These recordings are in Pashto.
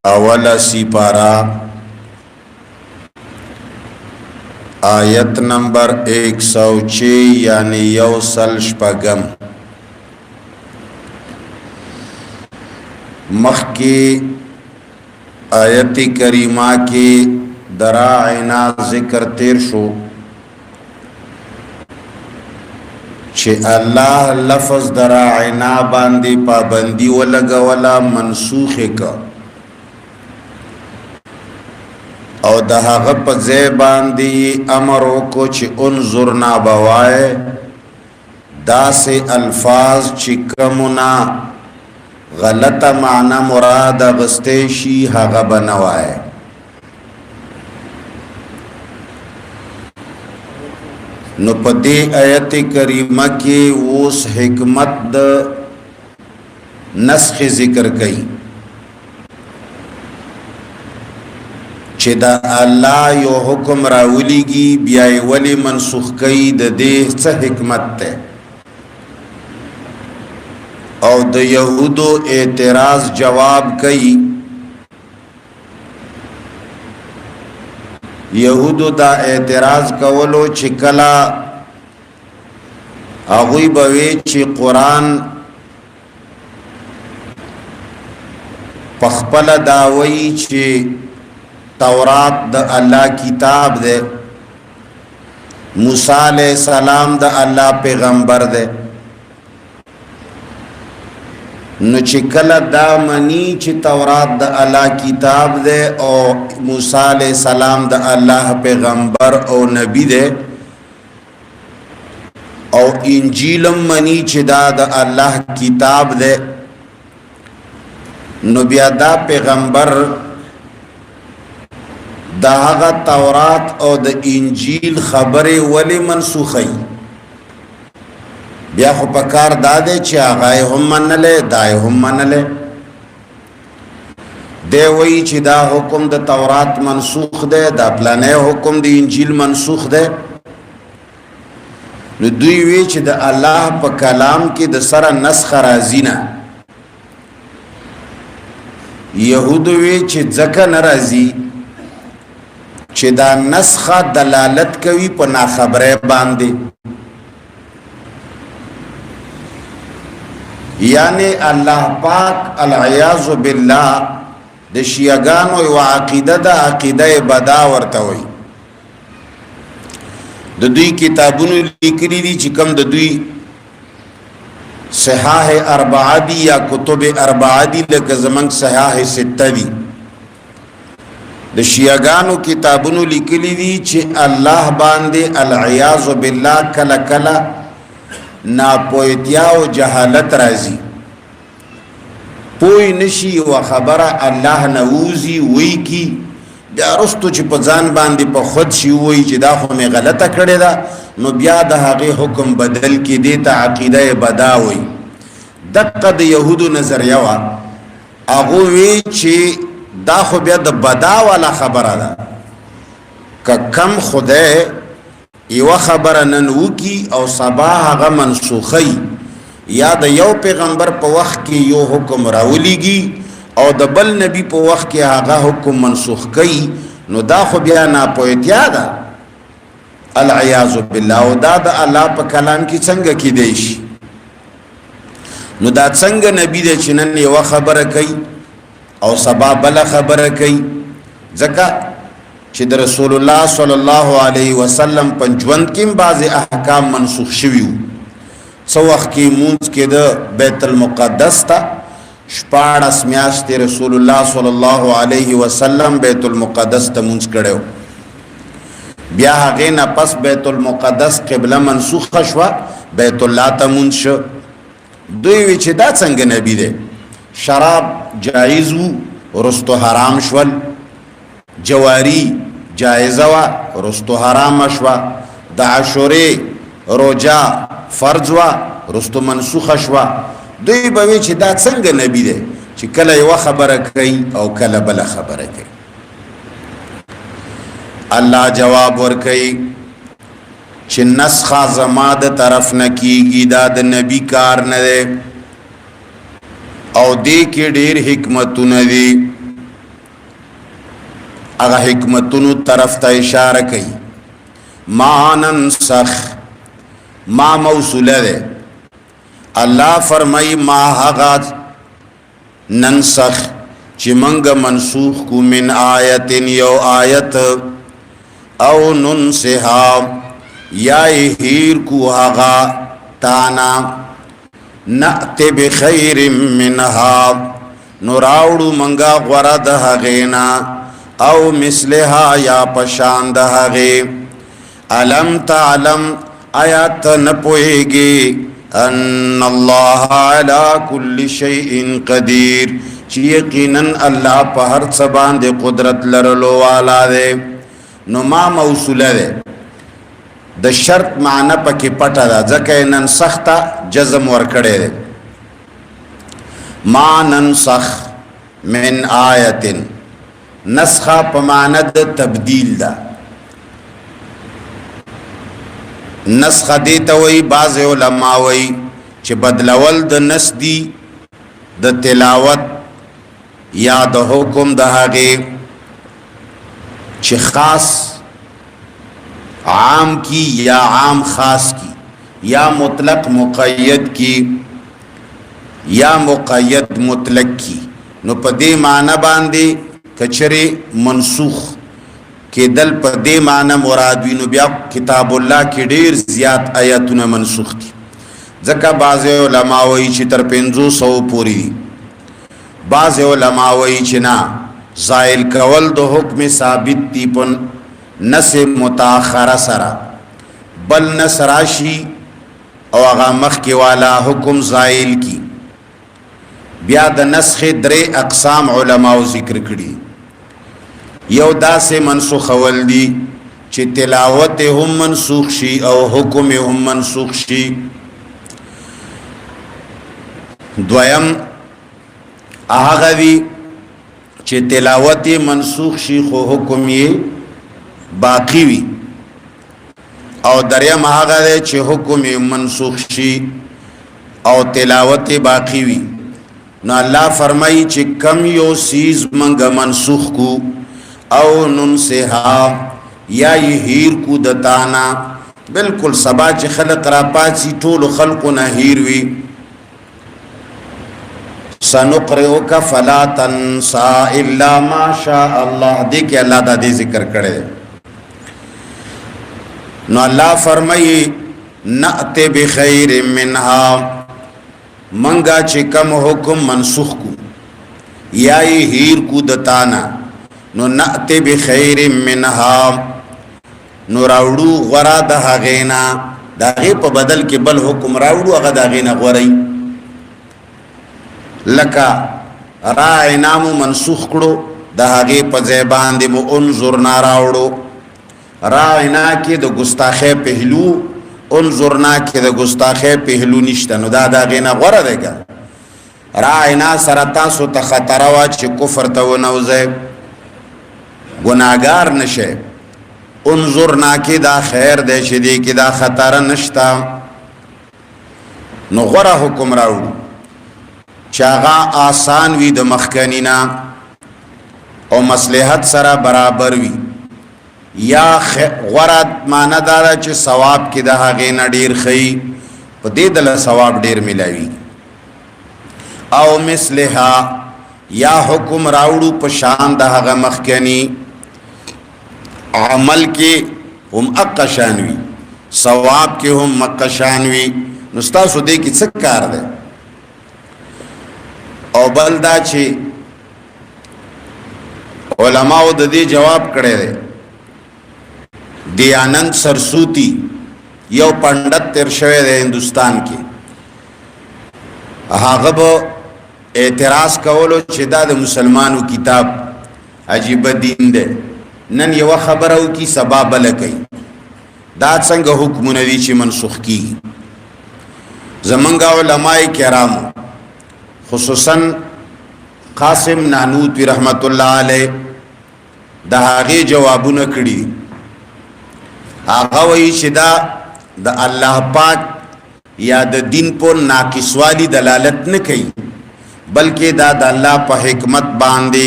اولا سپارہ آیت نمبر 106 یعنی یوسل شپگم مخ کی آیت کریمہ کی دراعینا ذکر تیر شو چه اللہ لفظ دراعینا باندی پابندی ولگا ولا منسوخ کا او دہا غپ زیباندی امرو کو چه انظرنا بوائے دا سے الفاظ چکمنا غلط معنی مراد غستیشی حغا بنوائے نو پدی آیت کریمہ کی اس حکمت دا نسخ ذکر کئی چه دا اللہ یو حکم راولی گی بیائی ولی منسوخ کئی دا دے سا حکمت تے او دا یہودو اعتراض جواب کئی یہودو دا اعتراض کولو چی کلا اغوی بوی چی قرآن پخپل داوی چی تورات دا اللہ کتاب دے موسیٰ علیہ السلام دا اللہ پیغمبر دے نو چی کلا دا منی چی تورات دا اللہ کتاب دے او موسیٰ علیہ السلام دا اللہ پیغمبر او نبی دے او انجیلم منی چی دا اللہ کتاب دے نو بیا دا پیغمبر دا آغا تورات او دا انجیل خبر ولی منسوخی بیا خو پکار دادے چی آغای هم منلے دای هم منلے دے وی چی دا حکم دا تورات منسوخ دے دا پلانے حکم دا انجیل منسوخ دے نو دوی وی چی دا اللہ پا کلام کی دا سر نسخ رازینا یہود وی چی زکا نرازی چی دا نسخ دلالت کوي پا ناخبرے باندے یعنی اللہ پاک العیاذ باللہ د شیعگانو و عقیدہ دا عقیدہ بدا ورتوی د دوی کتابونو لکلی دی چکم د دوی صحاح اربعہ دی یا کتب اربعہ دی لکه زمان صحاح ستہ دی د شیعگانو کتابونو لکلی دی چی اللہ باندے العیاذ باللہ کلا کلا ناپویتیا و جہالت رازی پوی نشی و خبر اللہ نووزی وی کی بیا رستو چی پزان باندی پا خود شی وی چی دا خو میں غلطہ کردے دا نو بیا دا حقی حکم بدل کی دیتا عقیدہ بدا وی دقا دا یہودو نظر یوا اگو وی چی دا خو بیا دا بدا والا خبر دا که کم خودے یو خبر ننو کی او صباح غا منسوخی یا دا یو پیغمبر پا وقت کی یو حکم راولی گی او دا بل نبی پا وقت کی آغا حکم منسوخ کی نو دا خو بیا ناپویتیا دا العیاذ باللہ او دا اللہ پا کلام کی چنگ کی دیشی نو دا چنگ نبی دے چنن یو خبر کی او صباح بلا خبر کی زکا چی در رسول اللہ صلی اللہ علیہ وسلم پنجوند کم بعض احکام منسوخ شویو سو وقت کی مونز کے دا بیت المقدس تا شپاڑس میاشت رسول اللہ صلی اللہ علیہ وسلم بیت المقدس تا مونز کردیو بیا غینا پس بیت المقدس قبلہ منسوخ شوا بیت اللہ تا مونز شو دوی ویچی دا چنگ نبی دے شراب جائزو رستو حرام شول جواری جائزوا رستو حرام شوا دا عشوری روجا فرضوا رستو منسوخ شوا دوی بوی چی دا څنګه نبی دے چی کل یو خبر کئی او کل بلا خبر کئی اللہ جواب ور کئی چی نسخہ زما د طرف نکیگی دا د نبی کار ندے او دې کې ډېر حکمتونه دي هغه حکمتونو طرف ته اشاره کوي ما ننسخ ما موصوله ده الله فرمای ما هغه ننسخ چې منګه منسوخ کو من آیت یو آیت او ننسها یا هیر کو هغه تانا نأت بخیر منها نراوڑو منگا غرد هغینا او مثلها یا پشان ده هغی علم تعلم آیات نپوئیگی ان اللہ علی کل شیء قدیر چی یقینا اللہ پا ہر سبان دے قدرت لرلو والا دے نو ما موصوله دے د شرط معنی پکې پټه ده ځکه ننسخ ته جزم ورکړی دی ما ننسخ من آیت نسخه په معنی د تبدیل ده نسخه دې ته وایي بعض علما وایي چې بدلول د نس دي د تلاوت یا د حکم د هغې چې خاص عام کی یا عام خاص کی یا مطلق مقید کی یا مقید مطلق کی نو په دې معنی باندې کچره منسوخ کې دل په دې معنی مراد وي نو بیا کتاب الله کې ډیر زیات آیاتونه منسوخ دي ځکه بعض علما وایي چې تر 500 پوری بعض علما وایي چې نه زائل کول د حکم ثابت دي پن نس متاخره سرا بل نس راشی او هغه مخکې والا حکم زائل کی بیا د نسخ درې اقسام علماو ذکر کړي یو داسې منسوخ ول دي چې تلاوت هم منسوخ شي او حکم هم منسوخ شي دویم هغه دي چې تلاوت منسوخ شي خو حکم یې باقی وی او دریم هغه دی چې حکم منسوخ شي او تلاوت باقی وی نو الله فرمایي چې کم یو سیز منګه منسوخ کو او ننسها یا هیر کو دتانا بالکل سبا چې خلق را پاتې ټول خلق نه هیر وی سنقرئک فلا تنسى الا ما شاء الله دې کې الله دا دې ذکر کړي نو اللہ فرمائی نأت بخیر منها منگا چکم حکم منسوخ کو یا ہیر کو دتانا نو نأت بخیر منها نو راوڑو غرا دا غینا دا غی پا بدل کے بل حکم راوڑو اغا دا غینا غرائی لکا رائنامو منسوخ کرو دا غی پا زیبان دی مو انظرنا راوڑو رائنا کې د ګستاخه پهلو انظرنا کې د ګستاخه پهلو نشته نو دا غینا غره دی ګر رائنا سره تاسو ته خطر وا چې کفر ته ونوځي ګناګار نشه انظرنا کې دا خیر دی چې دی کې دا خطر نشتا نو غره حکم راوړو چې هغه آسان وي د مخکنینا او مصلحت سره برابر وي یا غرض معنا دا چې ثواب کې د هغه نه ډیر خي په دې دله ثواب ډیر ملایوي او مثلها یا حکم راوړو په شان د هغه مخکنی عمل کې هم اقشانوي ثواب کې هم مقشانوي نو تاسو دې کې څه کار ده او بل دا چې علماء د دې جواب کړي دي دیانند سرسوتی یو پندت تیر شوی دی ہندوستان کی هغه به اعتراض کولو چې دا د مسلمانو کتاب عجیب دین دی نن یو خبرو کی سبب لکې دا څنګه حکمونه دي چې منسوخ کی زمونږ علماء کرام خصوصا قاسم نانوتوی رحمت الله علیه دا هغه جوابونه کړي هغه وی چې دا د الله پاک یا د دین په ناقصوالي دلالت نه کوي بلکې دا د الله په حکمت باندې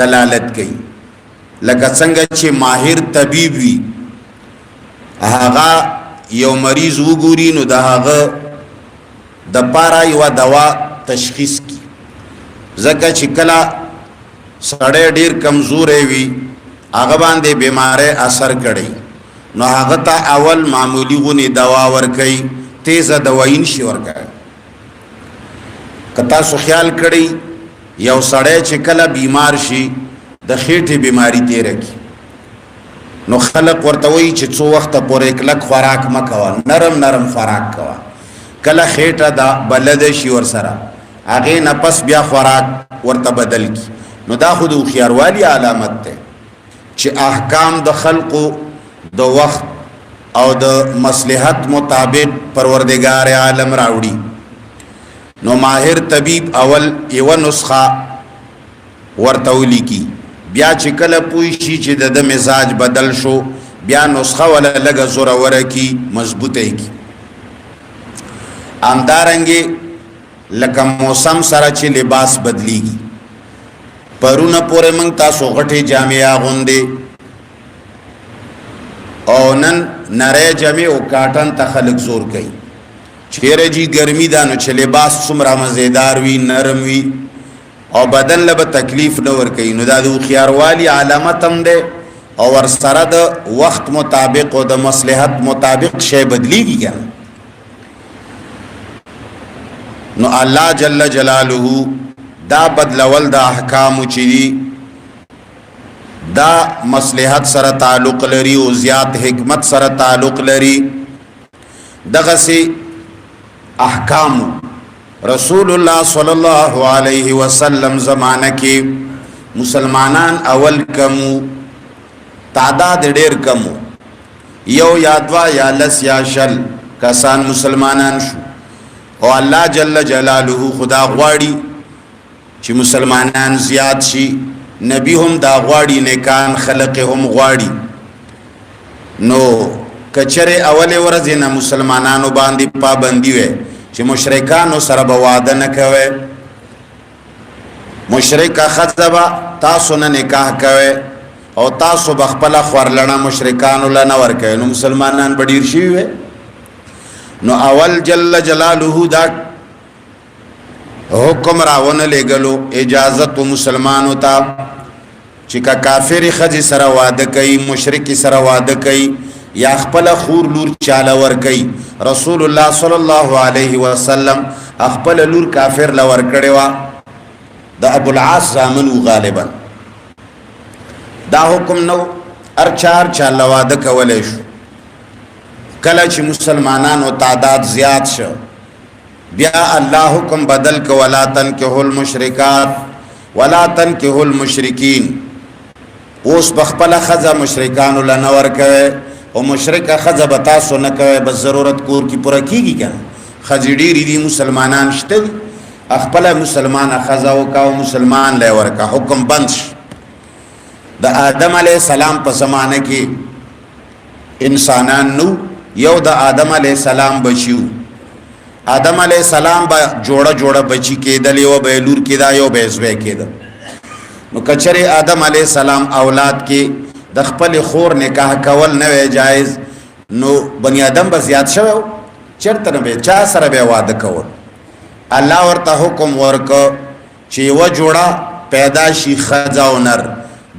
دلالت کوي. لکه څنګه چې ماهر طبيب وي هغه یو مریض وګوري نو د هغه د پاره یو دوا تشخیص کی. ځکه چې کله سړی ډیر کمزورې وي هغه باندې بیماری اثر کړي نو هغه ته اول معمولی غونی دوا ورکړي تیزه دوايین شي ورکړي. کتا سو خیال کړي یو سړی چې کله بیمار شي د خېټې بیماری تیر کی نو خلق ورته وایي چې څو وخت پورې کلک خوراک مکوا نرم نرم خوراک کوا کله خېټه دا بلد شي ور سره هغه نفس بیا خوراک ورته بدل کی. نو دا خود خياروالی علامت ده چې احکام د خلقو د وخت او د مصلحت مطابق پروردگار عالم راوړي. نو ماهر طبيب اول یو نسخه ورته ولیکي بیا چې کله پوي شي چې د مزاج بدل شو بیا نسخه ولا لګه زوره ورکی مضبوطه کی. امدارنګي لکه موسم سره چې لباس بدلیږي پرونه پورې مونږ تاسو غټي جامې اغوندې او نن نری جامې او کاټن ته خلک زور کوي چیرې جی ګرمي دا نو چې لباس څومره مزیدار وي نرم وي او بدن له تکلیف نه ور کوي نو دا د خياروالی علامت هم ده او ور سره د وخت مطابق او د مصلحت مطابق شی بدلیږي کنه. نو الله جل جلاله دا بدلول د احکام چې دي دا مصلحت سره تعلق لري او زیات حکمت سره تعلق لري. دغه سي احکام رسول الله صلی الله علیه وسلم زمانه کې مسلمانان اول کمو تعداد ډیر کمو یو یا دوا یا لس یا شل کسان مسلمانان شو او الله جل جلاله خدا غواړي چې مسلمانان زیات شي نبی هم دا غواړي نیکان خلق هم غواړي. نو کچره اول ورځ نه مسلمانانو باندې پابندي وي چې مشرکانو سره به وعده نه کوي مشرک خطبه تاسو نه نکاح کوي او تاسو بخپل خورلنه مشرکانو لنه ور کوي نو مسلمانان ډیر شي وي. نو اول جل جلاله دا حکم راونه لګلو اجازت مسلمانو ته چې کا کافر خځه سره واده کوي مشرک سره واده کوي یا خپل خور لور چاله ور کوي رسول الله صلی الله علیه وسلم خپل لور کافر لور کړي وا د ابو العاص زامنو غالبا دا حکم نو ارچار چاله واده کولای شو. کله چې مسلمانانو تعداد زیات شو بیا الله حکم بدل ک ولا تنکحوا المشرکات ولا تنکحوا المشرکین. اوس بخپل خزه مشرکانو لنور کوي او مشرک خزه بتا سو نه کوي بس ضرورت کور کی پوره کیږي کنه خزی ډیری دي مسلمانان شته خپل مسلمان خزه او کا مسلمان له ورکا حکم بند د آدم علی السلام په زمانه کې انسانان نو یو د آدم علی السلام بچیو آدم علی السلام با جوړه جوړه بچی کېدل یو به لور کېدا یو به زوی کېدل. نو کچره آدم علی السلام اولاد کې د خپل خور نکاح کول نه جایز نو بنی آدم به زیات شوی چرته نه به چا سره به واده کول. الله ورته حکم ورک چې و جوړه پیدا شي خځه او نر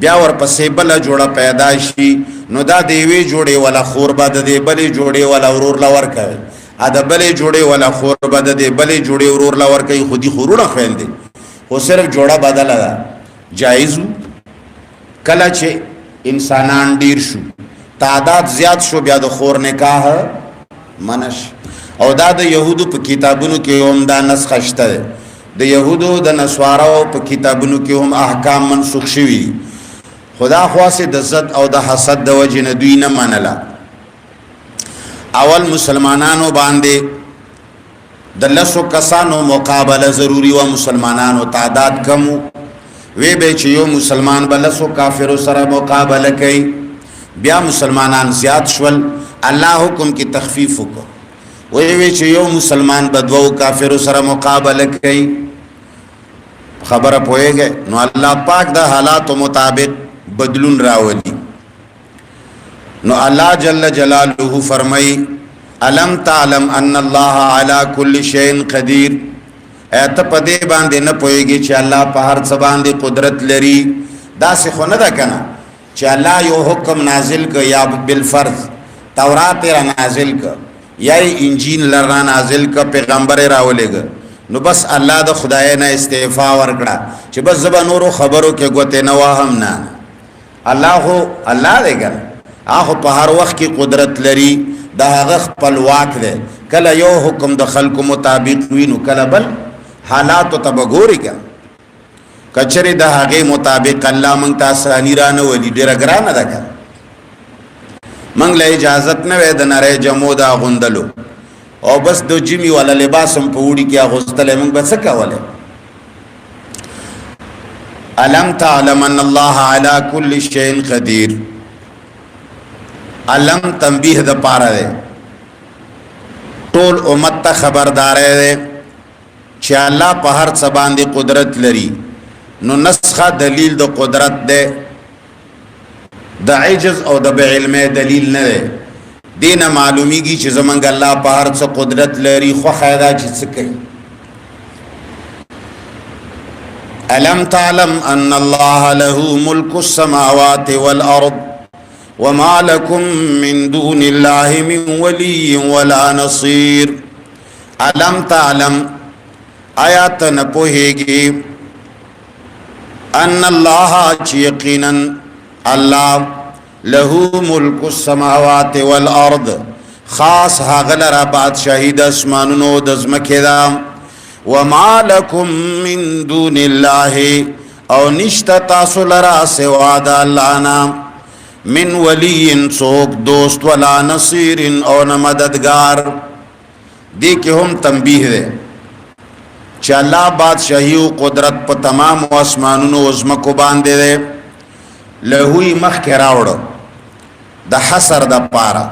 بیا ور پسې بل جوړه پیدا شي نو دا دیوی جوړي ولا خور بد دی بلې جوړي ولا ورور لور کوي ا د بلې جوړي ولا خور بد دی بلې جوړي ورور لور کوي خودي خورونه خويندې او صرف جوړه بدل ده جایز. کله چې انسانان ډیر شو تعداد زیات شو بیا د خور نکاح منش او دا د يهودو په کتابونو کې هم دا نسخه شته د يهودو د نسوارو په کتابونو کې هم احکام منسوخ شوي خدا خواسه د زد او د حسد د وجه نه دوی نه منله. اول مسلمانانو باندې د لسو کسانو مقابله ضروری و مسلمانانو تعداد کم وی به چې یو مسلمان بلسو کافر سره مقابله کوي بیا مسلمانان زیات شول الله حکم کی تخفیف وکړه وی چې یو مسلمان بدوو کافر سره مقابله کوي خبر پوئے گئے. نو اللہ پاک دا حالات مطابق بدلون راولی. نو اللہ جل جلالہ فرمائی علم تعلم ان اللہ علی کل شیء قدیر. ایت پدے باندے نہ پوئے گی چھ اللہ پہر سباندے قدرت لری. دا سے خو ندا کنا چھ اللہ یو حکم نازل کا یا بالفرض تورات را نازل کا یا انجیل لرنا نازل کا پیغمبر راولے گا نو بس اللہ دا خدای نا استعفا ورکڑا چھ بس زبا نورو خبرو کے گوتے نواہم نا. اللہ ہو اللہ دے گا آخو پہر وقت کی قدرت لری. دا غخ پلواک دے کلا یو حکم دا خلق مطابق وینو کلا بل حالاتو تبگوری کن کچری دا حقی مطابق اللہ منگ تا سانی رانا ولی دیر اگرانا دا کن منگ لے اجازت نوے دا نرے جمو دا غندلو او بس دو جمی والا لباسم پوڑی کیا غزتلے منگ بسکا والے. علم تعلم ان اللہ علی کل شیء قدیر. علم تنبیہ دا پارا دے ٹول امت تا خبردارے دے چھ اللہ پہر سبان دی قدرت لری. نو نسخہ دلیل دا قدرت دے دا عجز او دا بعلم دلیل نہ دے. دین معلومی گی چھ زمانگ اللہ پہر سا قدرت لری خو خیدہ چھ سکے. علم تعلم ان اللہ لہو ملک السماوات والارض وما لكم من دون الله من ولي ولا نصير. علم تعلم آیات نپوہیگی ان اللہ یقینا اللہ لہو ملک السماوات والارض خاص حاغلر بادشاہی دا اسمانونو دزمکی دا. وما لكم من دون الله او نشتا تاسو لرا سوا دا اللہ نام من ولی سوک دوست ولا نصیر او نہ مددگار. دیکھ ہم تنبیہ دے چھ اللہ بادشاہی و قدرت پا تمام اسمانون و ازمکو باندے دے لہوی مخ کے راوڑ دا حسر دا پارا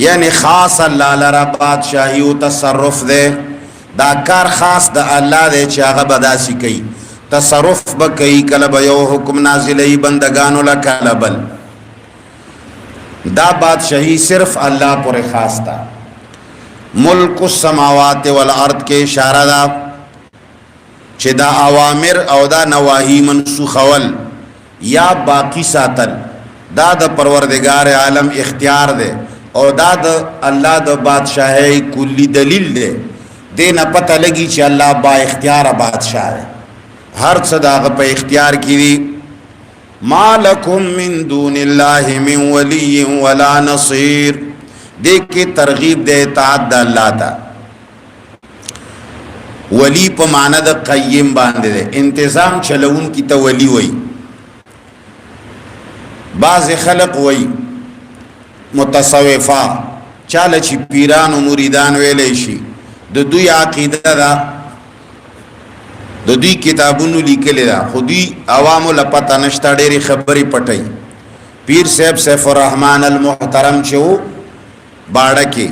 یعنی خاص اللہ لرا بادشاہی و تصرف دے. دا کار خاص دا اللہ دے چھ آغا بداسی کئی تصرف بکئی کلب یو حکم نازلی بندگانو لکلبل. دا بادشاہی صرف اللہ پر خاص تا. ملک السماوات والارض کے اشارہ دا چھ دا اوامر او دا نواہی منسوخول یا باقی ساتل دا دا پروردگار عالم اختیار دے او دا دا اللہ دا بادشاہی کلی دلیل دے. دینا پتہ لگی چھ اللہ با اختیار بادشاہ ہے ہر صداق پہ اختیار کی دی. ما لکم من دون اللہ من ولی ولا نصیر. دیکھ کے ترغیب دے اطاعت دا اللہ تا. ولی پا معنی دا قیم باندے دے انتظام چلون کی تا ولی وی. بعض خلق وی متصوفہ چالا چی پیران و مریدان ویلیشی دو دوی عقیدہ دا دو دوی کتابونو لیکلی دا خودی عوامو لپتا نشتا ڈیری خبری پٹائی. پیر صاحب سیف الرحمن المحترم چھو باڑا کی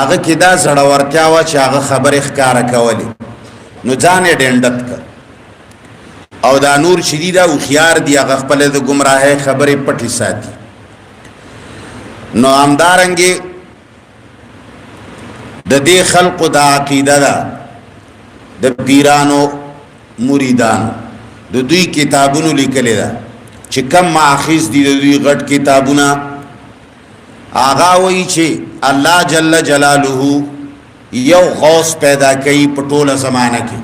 آغا کی دا زڑورتیاوا چھ آغا خبر اخکارا کولی نو جانے ڈینڈت کا او دا نور شدیدہ و خیار دی آغا خپل دا گمراہ خبری پٹی ساتی. نو آمدارنگی دا دے خلق دا عقیدہ دا دا پیرانو مریدانو دا دوی کتابونو لکلی دا چھ کم معاخیز دی دا دوی غٹ کتابونا آغا وی چھ اللہ جل جلالہ یو غوث پیدا کئی پٹول زمانہ کی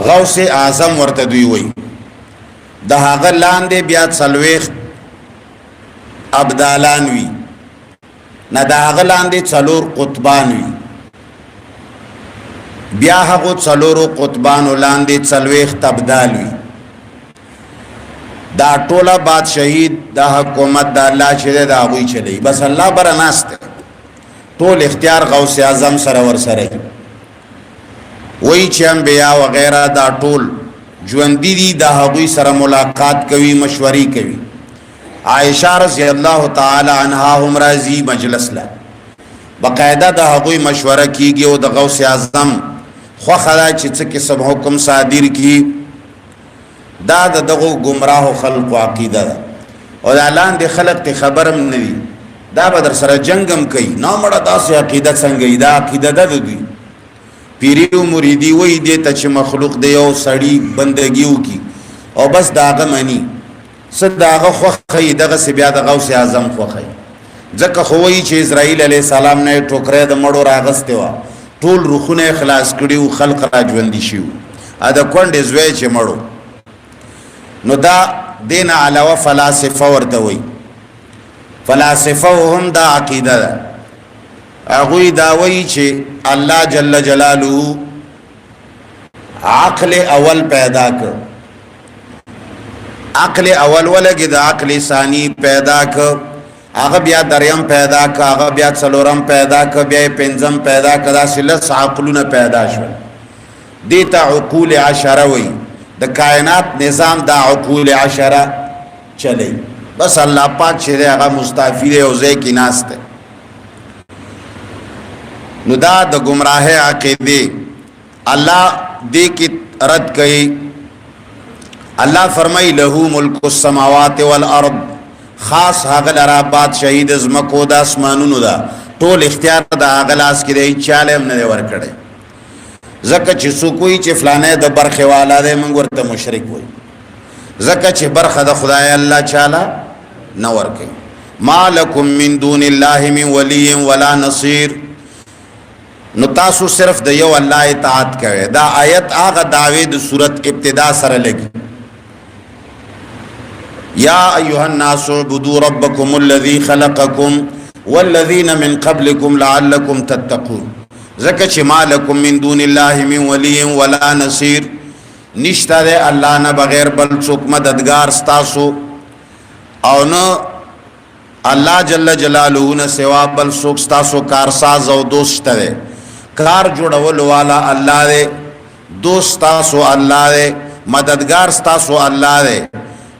غوث اعظم ورطا دوی وی دا آغا لاندے بیاد سلویخ ابدالانوی نا دا آغا لاندے چلور قطبانوی بیا حقو چلورو قطبانو لاندے چلویخ تبدالوی. دا ٹولا بادشاہی دا حکومت دا اللہ چلے دا آغوی چلے بس اللہ برناست ٹول اختیار غوث اعظم سرور سرے وہی چھ انبیاء وغیرہ دا ٹول جوندی دی دا آغوی سر ملاقات کوي مشوری کوي. عائشہ رضی اللہ تعالی عنہا ہم راضی مجلس لا باقاعدہ دا آغوی مشورہ کی گی و دا غوث اعظم خو خدا چې څه قسم حکم صادر کی دا دغه گمراه خلق عقیده ده او اعلان دي خلق ته خبرم نه وي دا به در سره جنگم کوي نو مړه تاسو عقیده څنګه دا عقیده ده دوی پیریو مریدی وای دي ته چې مخلوق دی او سړی بندگیو کی او بس داغه منی صداغه خوخی دغه سی بیا د غوث اعظم خوخی ځکه خو وای چې اسرائیل علی السلام نه ټوکره د مړو راغسته وا ټول روحونه خلاص کړیو خلق را ژوند شي ا د کونډې زوی چې مړو نو دا دین علاوه فلسفه ورته وای فلسفه هم دا عقیده ده هغه دا وای چې الله جل جلاله عقل اول پیدا کړ عقل اول ولګي د عقل ثانی پیدا ک هغه بیا دریم پیدا ک هغه بیا څلورم پیدا ک بیا پنځم پیدا ک دا سلس عقلونه پیدا شول دیتا عقول عشره وی د کائنات نظام دا عقول عشره چلی بس الله پاک چې هغه مستعفی دی او ځای کې ناشته نو دا د گمراه عقیده الله دې کې رد کړي الله فرمای له ملک السماوات والارض خاص هغه لرا بادشاہی د زمکو د اسمانونو دا ټول اختیار د هغه لاس کې دی چاله هم نه ور کړي زکه چې سو کوئی چې فلانه د برخه والا دی موږ ورته مشرک وای زکه چې برخه د خدای الله چاله نه ور کوي مالکم من دون الله من ولی ولا نصير نو تاسو صرف د یو الله اطاعت کوي دا آیت هغه داوی د صورت ابتدا سره لګي یا ایها الناس اعبدوا ربکم الذی خلقکم والذین من قبلکم لعلکم تتقون زکه چې مالکم من دون الله من ولی ولا نصير نشته ده الله نه بغیر بل څوک مددگار ستاسو او نو الله جل جلاله نه سوا بل څوک ستاسو کارساز او دوست ده کار جوړول والا الله ده دوست تاسو الله ده مددگار تاسو الله ده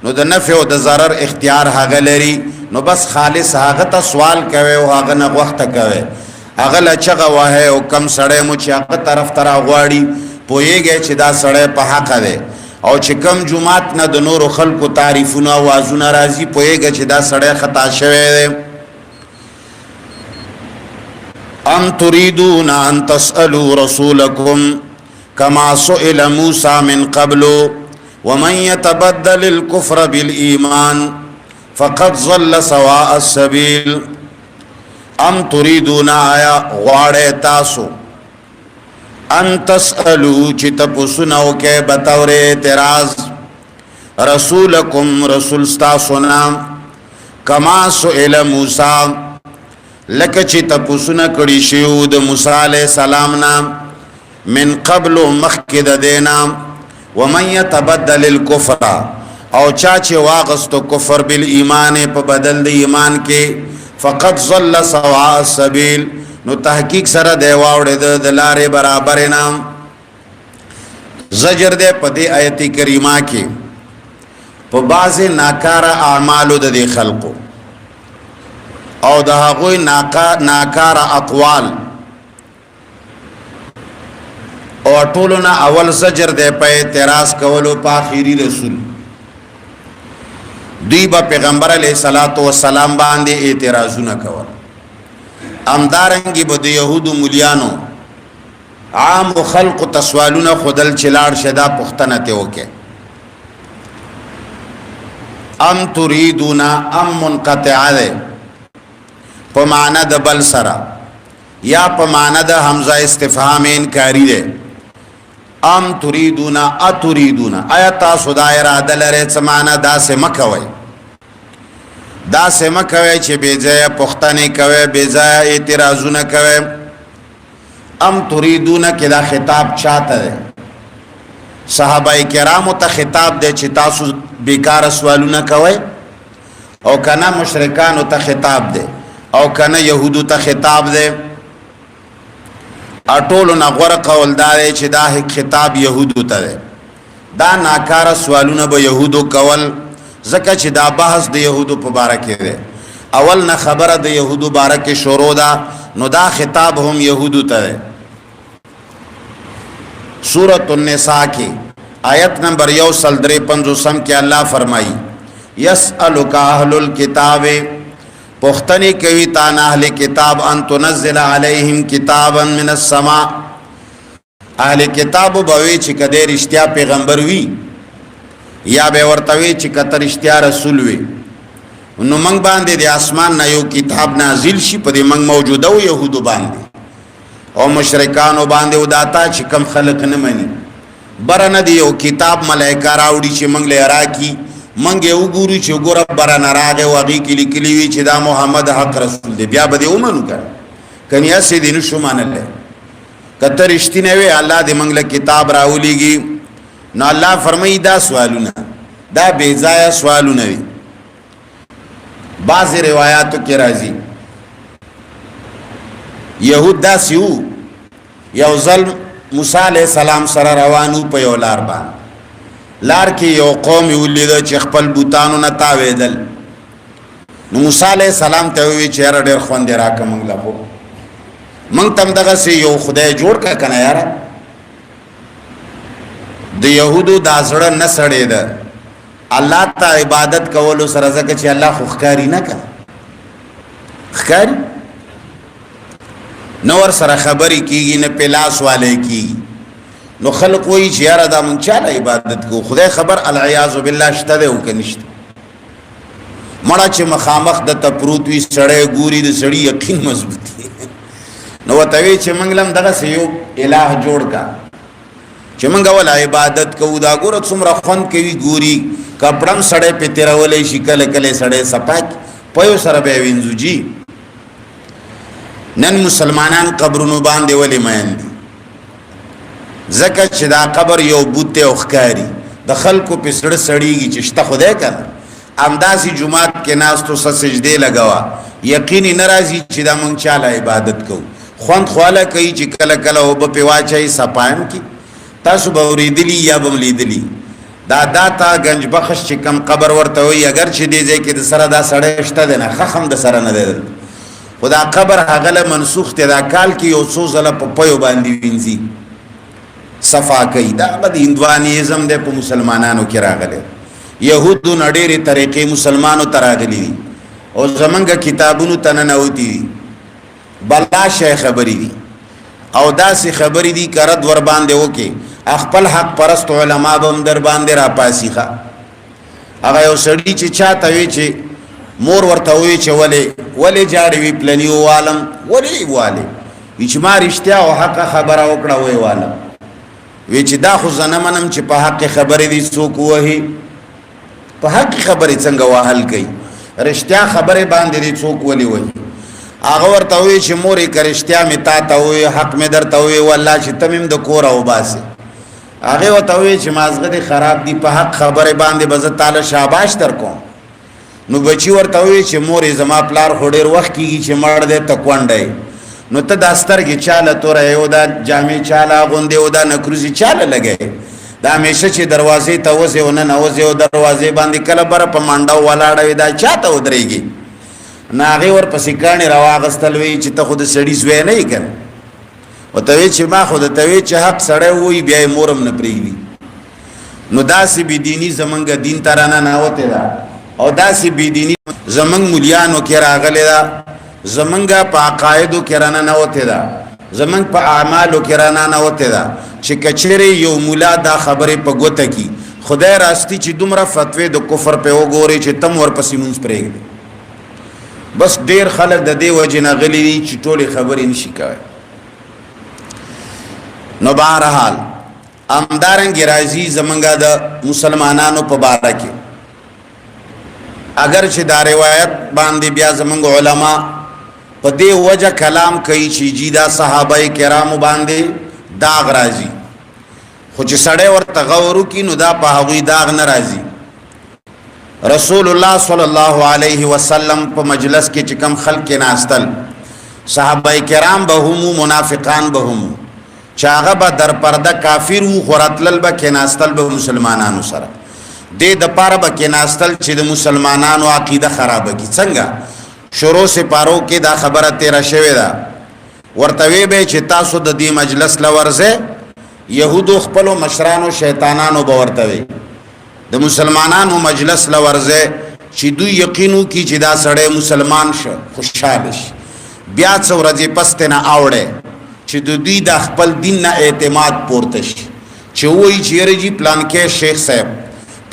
نو د نفع او د ضرر اختیار هغه لري نو بس خالص هغه ته سوال کوي او هغه نه وخت کوي هغه لچغه واه او کم سړی مو چې هغه طرف تر غواړي پويږي چې دا سړی په حق ده او چې کم جمعات نه د نور خلقو تعریفونه وازونه راځي پويږي چې دا سړی خطا شوی دی ام تريدون ان تسالوا رسولكم كما سئل موسى من قبل ومن يتبدل الكفر بالايمان فقد ضل سواء السبيل ام تريدون آیا غواړی تاسو ان تسالو چې تاسو نو کې بطور اعتراض رسولکم رسول تاسو نام کما سئل موسی لکه چې تاسو نه کړي شیو د موسی علی السلام نام من قبل مخکد دینا ومن يتبدل الكفر او چا چې واغستو کفر بالایمان په بدل د ایمان کې فقط ضل سواء السبيل نو تحقیق سره دی واوړې د لارې برابر نام زجر دې په دې آیت کریمه کې په بعض ناکاره اعمالو د خلقو او د هغوی ناکاره اقوال او ټولنا اول زجر دې په اعتراض کولو په اخیری رسول دوی با پیغمبر علیہ الصلوۃ والسلام باندې اعتراضونه کول امدارنګي به د يهودو مليانو عام خلق تسوالونه خدل چلاړ شدا پختنه ته وکي ام تريدون ام منقطع ده په معنا د بل سرا یا په معنا د حمزه استفهام انکاری ده ام تريدون اتريدون آیات سودای را دلره سمانا داسه مکوي داسه مکوي چې بیځه پختنه کوي بیځه اعتراضونه کوي ام تريدون کدا خطاب چاته ده صحابه کرامو ته خطاب ده چې تاسو بیکار سوالونه کوي او کنه مشرکانو ته خطاب ده او کنه يهودو ته خطاب ده اټولو نه غوړه قول دا چې دا خطاب يهودو ته ده دا ناکاره سوالونه به يهودو کول زکه چې دا بحث د يهودو په باره کې ده اول نه خبره د يهودو باره کې شروع ده نو دا خطاب هم يهودو ته ده सूरत النساء के आयत नंबर 153 के अल्लाह फरमाई यसअलुक अहलुल किताब पुख्तनी कवी ताना अहले किताब अन तुनज़्ज़िल अलैहिम किताबन मिनस समा अहले किताब बवे ची कदे रिश्तिया पैगंबर वी या बे वर्तवे ची कत रिश्तिया रसूल वी नु मंग बांधे दे आसमान ना यो किताब नाजिल शी पदे मंग मौजूदा यहूदो बांधे और मुशरिकानो बांधे उदाता ची कम खलक न मनी बरा नदी यो किताब मलाइका राउडी ची मंग ले अराकी मंगे उगुरु ची उगुरा बरा नरागे वागी किली किलीवी ची दा मोहम्मद हक रसूल दे ब्या बदे उमनु कर कनी ऐसे दिन शुमान ले कतर इश्ती नवे अल्लाह दे मंगल किताब राउलीगी ना अल्लाह फरमाई दा सवालू ना दा बेजाया सवालू नवी बाज़ रिवायातों के राजी यहूद दा सिउ यौजल मूसा अलैहि सलाम सरा रवानू पे लार बान लार की यो कौम उल्लिद चखपल बुतानो न तावेदल मूसा अलैहि सलाम ते वी चेहरा डेर खोंदे राक मंगला हो मंग तम दगा से यो खुदाई जोड़ का कना यार द यहूदो दासड़ न सड़े द अल्लाह ता इबादत कवलो सरजा के अल्लाह खुखकारी न का खकारी नवर सर खबरी की न पेलास वाले की नो खल्क कोई जियारा दा मन चाला इबादत को खुदा खबर अलयाज़ु बिल्लाह शतदे हो के निश्त मड़ा चे मखामख द तपरूतवी सड़े गुरी द सड़ी यकीन मजबूती नो तवे चे मंगलम दगा से यो इलाह जोड़ का चे मंगा वाला इबादत को उदा गुरत सुमरा खन के भी गुरी कपड़म सड़े पे तेरा वाले शिकल कले सड़े सपाक पयो सरबे विंजू जी नन मुसलमानान कब्रुनु बांधे वाले मैन ज़का चिदा कबर यो बूते उखकारी दखल को पिसड़ सड़ी की चिश्ता खुदे कर आमदासी जुमात के नास तो सजदे लगवा यकीनी नाराजी चिदा मंग चाला इबादत को ख्वान ख्वाला कई चिकल कला हो बपेवा चाहिए सपायम की तासु बवरी दिली या बमली दिली दादा ता गंज बख्श चिकम कबर वर्ता हुई अगर चिदे जे के दसरा दा सड़े इश्ता देना खखम दसरा न दे खुदा कबर हगल मनसूख तेदा काल की यो सो जला पयो बांधी विंजी सफा कई दा बद हिंदवानिज्म दे प मुसलमानानो के रागले यहूदु नडेरे तरीके मुसलमानो तरागली और जमंग किताबुनु तनन होती बला शे खबरी दी और दासी खबरी दी करद वर बांधे ओके अखपल हक परस्त उलमा बम दर बांधे रा पासी खा अगर यो सड़ी ची चाहता हुई ची मोर वर्ता हुई चे वले जाड़ी वी प्लनियो वालम वले वाले इचमा रिश्त्या और हक खबरा ओकड़ा हुए वालम विच दा खुजना मनम ची पा हक खबरी दी सोक वही पा हक खबरी चंगा वाहल कई रिश्त्या खबरे बांधे दी सोक वली वही आगा वर्ता हुई ची मोरी का रिश्त्या में ताता हुए हक में दरता हुए वाला ची तमीम द कोरा हो बासे आगे वर्ता हुई ची माजगद खराब दी पा हक खबरे बांधे बजत ताला शाबाश तर कौन नु बची वर्ता हुई चे मोरे जमा प्लार खोडेर वक्त की चे मर दे तकवंडे नु त दास्तर की चाल तो रहे ओदा जामे चाला गोंदे ओदा नक्रुजी चाल लगे दा हमेशा चे दरवाजे तवसे ओना नवसे ओ दरवाजे बांधे कलबर प मांडा वालाड़ा विदा चाता उदरेगी नागे वर पसिकाने रवा गस्तलवे चे त खुद सड़ी स्वे नहीं कर ओ तवे चे मा खुद तवे चे हक सड़े हुई ब्याय मोरम न प्रीगी नु दासी भी दीनी जमंग दीन तराना ना होते दा और दासी बेदीनी जमंग मुलियानो के रागले दा जमंगा पा कायदो के राना ना होते दा जमंग पा आमालो के राना ना होते दा चे कचरे यो मुला दा खबरे प गोता की खुदा रास्ती ची दुमरा फतवे दो कुफर पे ओ गोरे चे तम वर पसी मुंस प्रेग दे बस देर खलक द दे वजना गली ची टोली खबरी नशी कावे नो बहरहाल आमदारंग राजी जमंगा दा मुसलमानानो प बारा के अगर चे दा रिवायत बांधे ब्या जमंग उलमा पदे वजह कलाम कई ची जीदा सहाबाए किराम बांधे दाग राजी खुच सड़े और तगवरु की नुदा पहावी दाग न राजी रसूलुल्लाह सल्लल्लाहु अलैहि वसल्लम प मजलस के चिकम खल के नास्तल सहाबाए किराम बहुमु मुनाफिकान बहुमु चागा बा दर पर्दा काफिर उ खुरतल बा के नास्तल ब मुसलमानानु सरा दे द पार ब के नास्तल चे द मुसलमानानु अकीदा खराब की संगा शुरू से पारो के दा खबर तेरा शेवे दा वर्तवे बे चे तासु द दी मजलस लवर्जे يهودو خپلو مشرانو شیطانانو باورته د مسلمانانو مجلس لورځه چې دوی یقینو کی چې دا سړی مسلمان شه خوشاله شي بیا څو ورځې پسته نه اوړي چې دوی د خپل دین نه اعتماد پورته شي چې وایي چې رجی پلان کې شیخ صاحب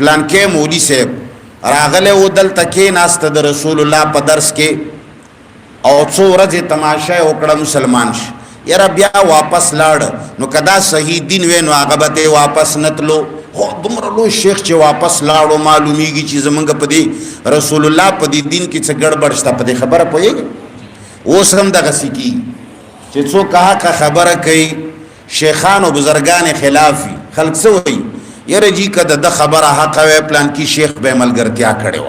پلان کې مولوی صاحب راغله و دلته کې ناست د رسول الله په درس کې او څو ورځې تماشا وکړه مسلمان شي یاره بیا واپس لاړ نو کدا صحیح دین وینو هغه به واپس نتلو خو دومره لوی شیخ چې واپس لاړو معلومیږي چې زمونږ په دې رسول الله په دې دین کې څه ګډوډ شته په دې خبره پوهیږي اوس هم دغه سکی چې څوک هغه خبره کوي شیخان او بزرگان خلافي خلک څه وایي یاره جی کده د خبره حق وی پلان کې شیخ به ملګرتیا کړي و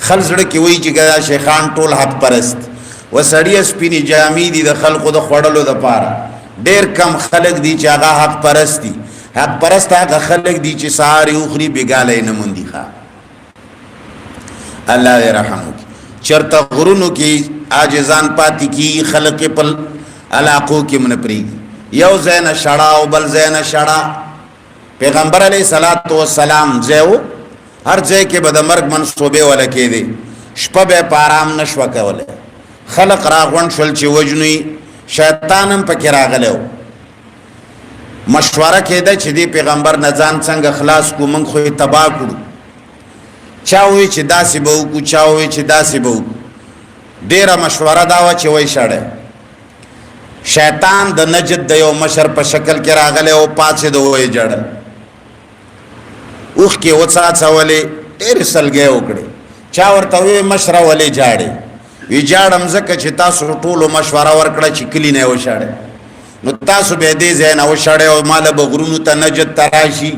خلک زړه کې وایي چې ګدا شیخان ټول حق پرست وسړی سپینی جامې دي د خلقو د خړلو د پاره ډیر کم خلک دي چې هغه حق پرست دي حق پرست هغه خلک دي چې ساری اخري بیګاله نه مونږ دي ښا الله دې رحم وکړي چرته غرونو کې عاجزان پاتې کی خلق په علاقو کې منپري یو زین شړا او بل زین شړا پیغمبر علیہ الصلوۃ والسلام زیو هر ځای کې به د مرګ منصوبه ولا کې دي شپه به پارام نشو کوله خلق راغون شول چې وجنوي شیطانم پکې راغلو مشوره کېده چې دی پیغمبر نه ځان څنګه خلاص کو من خو تبا کړو چاوي چې داسې به کو چاوي چې داسې به ډیره مشوره دا و چې وای شړې شیطان د نجد د یو مشر په شکل کې راغله او پاتې دوی جړ اوخ کې وڅا څولې ډېر سلګي وکړي چا ورته وی مشره ولې جاړي وی جاړم زکه چې تاسو ټولو مشوره ورکړه چې کلی نه وشاړي نو تاسو به دې زین او شاړي او مال به غرونو ته نجد تراشي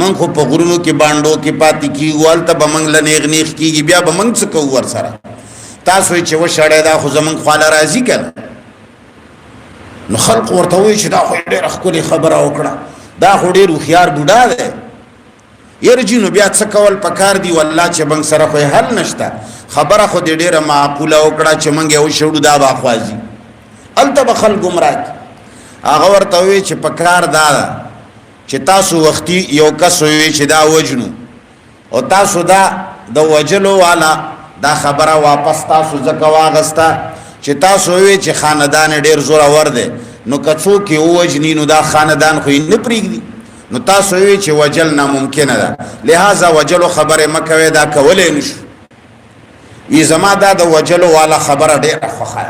من خو په غرونو کې باندو کې پاتې کیږي ولته به منګل نیغ نیغ کیږي بیا به منګ څه کو ور سره تاسو چې وشاړي دا خو زمون خپل راضي کړه نو خلق ورته وی چې دا خو ډېر خولي خبره وکړه دا خو ډېر خيار بوډا دی يرجینو بیا څه کول پکار دی والله چې بنګ سره خو حل نشته خبره خو دې ډېره معقوله وکړه چې منګه او شړو دا باخوازي الته بخل گمراه هغه ورته وی چې پکار دا چې تاسو وختي یو کس وی چې دا وجنو او تاسو دا د وجلو والا دا خبره واپس تاسو ځکه واغستا چې تاسو وی چې خاندان ډیر زور اور دی نو کڅو کې وجنی نو دا خاندان خو نه پریږدي نو تاسو وی چې وجل ناممکن ده لہذا وجلو خبره مکوي دا کولې نشو ای زما دا د وجلو والا خبره ډیره خوخه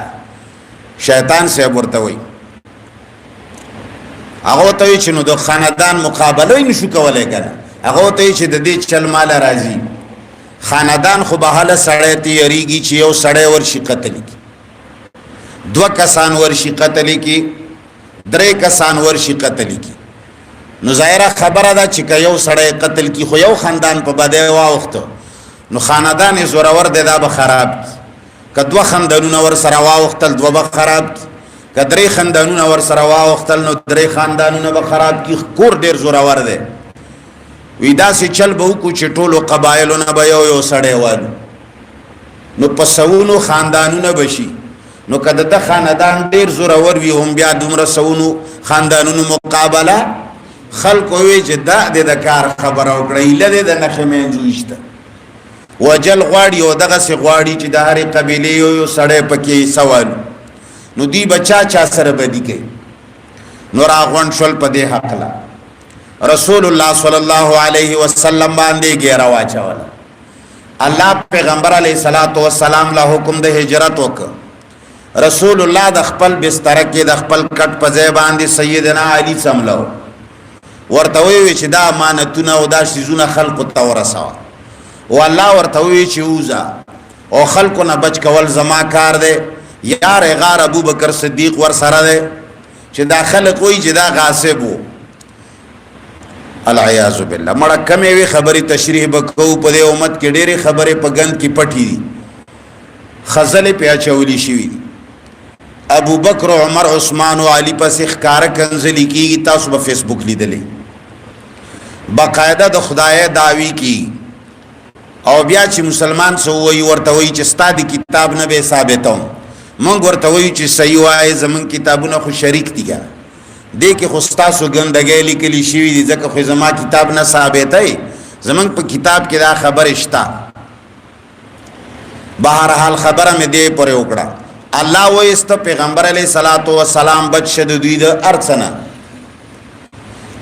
شیطان سے ورته وی هغه ته چې نو د خاندان مقابله نشو کولای کنه هغه ته چې د دې چل مال راځي خاندان خو به حاله سړی تیریږي چې یو سړی ورشي قتل کی دو کسان ورشي قتل کی درې کسان ورشي قتل کی نو ظاهره خبره ده چې یو سړی قتل کی خو یو خاندان په بده واوخته نو خاندان زورور دی دا به خراب کدو خاندانونه ور سره واوختل دو به خراب کدرې خاندانونه ور سره واوختل نو درې خاندانونه به خراب کی کور ډیر زورور دی وی دا سي چل به کو چې ټولو قبایلونه به یو سړی وال نو پسونو خاندانونه بشي نو کده د خاندان ډیر زورور وي هم بیا دومره سونو خاندانونو مقابله خلق وی چې دا د کار خبره وکړي لده د نخمه جوړشته وجل غواړي او دغه سي غواړي چې د هرې قبيله یو سړی پکې سوال نو دی بچا چا سره بدی کوي نور اغون شول په دې حق لا رسول الله صلی الله علیه وسلم باندې ګیرا واچول الله پیغمبر علیه الصلاۃ والسلام له حکم د هجرت وک رسول الله د خپل بستر کې د خپل کټ په ځای باندې سیدنا علی سملو ورته وی چې دا امانتونه او دا شیزونه خلق ته ورساو والله ورته وی چې اوزا او خلقونه بچ کول زما کار دی یار غار ابو بکر صدیق ور سره ده چې دا خلق وی چې دا غاصب وو العیاذ بالله مړه کمې وی خبري تشریح وکاو په دې امت کې ډېری خبره په غند کې پټي دي خزل په چولی شي ابو بکر عمر عثمان او علی پس ښکار کنزلی کیږي تاسو په فیسبوک لیدلې باقاعده د خدای داوی کی او بیا چې مسلمان سو وی ورته وی چې ستادي کتاب نه به ثابتوم مونږ ورته وی چې صحیح وای زمون کتابونه خو شریک دي دې کې خو ستاسو ګندګۍ لیکلي شوي دي ځکه خو زما کتاب نه ثابتوي زمونږ په کتاب کې دا خبره شته بهرحال خبره مې دې پورې وکړه الله وایست پیغمبر علیه الصلاۃ والسلام بچ شه د دوی د ارڅنه